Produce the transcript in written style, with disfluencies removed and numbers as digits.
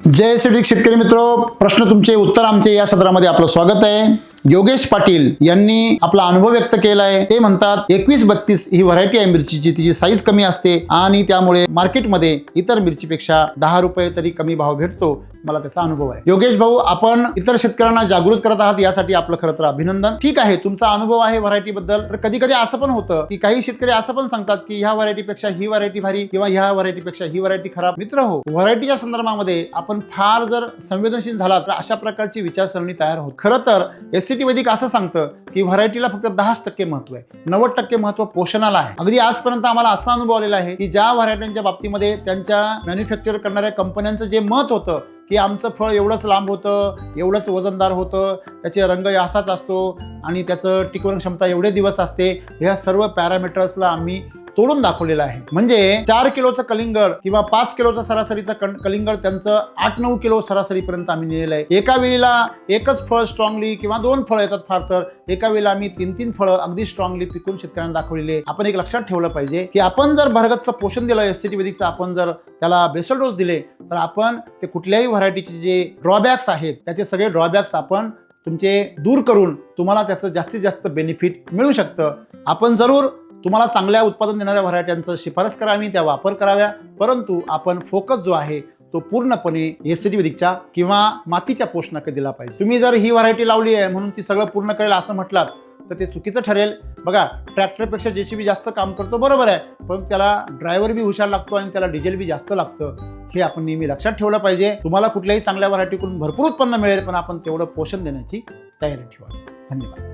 जय श्री शेतकरी मित्रो, प्रश्न तुमचे उत्तर आमचे या सत्रामध्ये आपलं स्वागत आहे। योगेश पाटील यांनी आपला अनुभव व्यक्त केला आहे। ते म्हणतात 2132 ही व्हरायटी आहे मिरचीची, तिची साईज कमी असते आणि त्यामुळे मार्केटमध्ये इतर मिरचीपेक्षा 10 रुपये तरी कमी भाव भेटतो। मला त्याचा अनुभव आहे। योगेश भाऊ, आपण इतर शेतकऱ्यांना जागृत करत आहात, यासाठी आपलं खरं तर अभिनंदन। ठीक आहे, तुमचा अनुभव आहे व्हरायटी बद्दल। तर कधी कधी असं पण होतं की काही शेतकरी असं पण सांगतात की ह्या व्हरायटीपेक्षा ही व्हरायटी भारी किंवा ह्या व्हरायटीपेक्षा ही व्हरायटी खराब। मित्र हो, व्हरायटीच्या संदर्भामध्ये आपण फार जर संवेदनशील झाला तर अशा प्रकारची विचारसरणी तयार होत। खरं तर एससीटी वैदिक असं सांगतं की व्हरायटीला फक्त 10% महत्व आहे, 90% महत्व पोषणाला आहे। अगदी आजपर्यंत आम्हाला असा अनुभव आलेला आहे की ज्या व्हरायटीच्या बाबतीमध्ये त्यांच्या मॅन्युफॅक्चर करणाऱ्या कंपन्यांचं जे मत होतं की आमचं फळ एवढंच लांब होतं, एवढंच वजनदार होतं, त्याचे रंग असाच असतो आणि त्याचं टिकवण क्षमता एवढे दिवस असते, ह्या सर्व पॅरामीटर्सला आम्ही तोडून दाखवलेलं आहे। म्हणजे 4 किलोचं कलिंगड किंवा 5 किलोचं सरासरीचं कलिंगड त्यांचं 8-9 किलो सरासरीपर्यंत आम्ही नेलेलं आहे। एका वेळेला एकच फळ स्ट्रॉंगली किंवा 2 फळं येतात फार तर, एका वेळेला आम्ही 3-3 फळं अगदी स्ट्रॉंगली पिकून शेतकऱ्यांना दाखवलेले। आपण एक लक्षात ठेवलं पाहिजे की आपण जर भरगतचं पोषण दिलं एससीटी वैदिकचं, आपण जर त्याला बेसल डोस दिले तर आपण ते कुठल्याही व्हरायटीचे जे ड्रॉबॅक्स आहेत त्याचे सगळे ड्रॉबॅक्स आपण तुमचे दूर करून तुम्हाला त्याचं जास्तीत जास्त बेनिफिट मिळू शकतं। आपण जरूर तुम्हाला चांगल्या उत्पादन देणाऱ्या व्हरायट्यांचं शिफारस करावी, त्या वापर कराव्या, परंतु आपण फोकस जो आहे तो पूर्णपणे एससीटी वैदिकच्या किंवा मातीच्या पोषणाकडे दिला पाहिजे। तुम्ही जर ही व्हरायटी लावली आहे म्हणून ती सगळं पूर्ण करेल असं म्हटलात तर ते चुकीचं ठरेल। बघा, ट्रॅक्टरपेक्षा जेसीबी जास्त काम करतो बरोबर आहे, पण त्याला ड्रायव्हर बी हुशार लागतो आणि त्याला डिझेल बी जास्त लागतं, हे आपण नेहमी लक्षात ठेवलं पाहिजे। तुम्हाला कुठल्याही चांगल्या व्हरायटीकडून भरपूर उत्पन्न मिळेल, पण आपण तेवढं पोषण देण्याची तयारी ठेवा। धन्यवाद।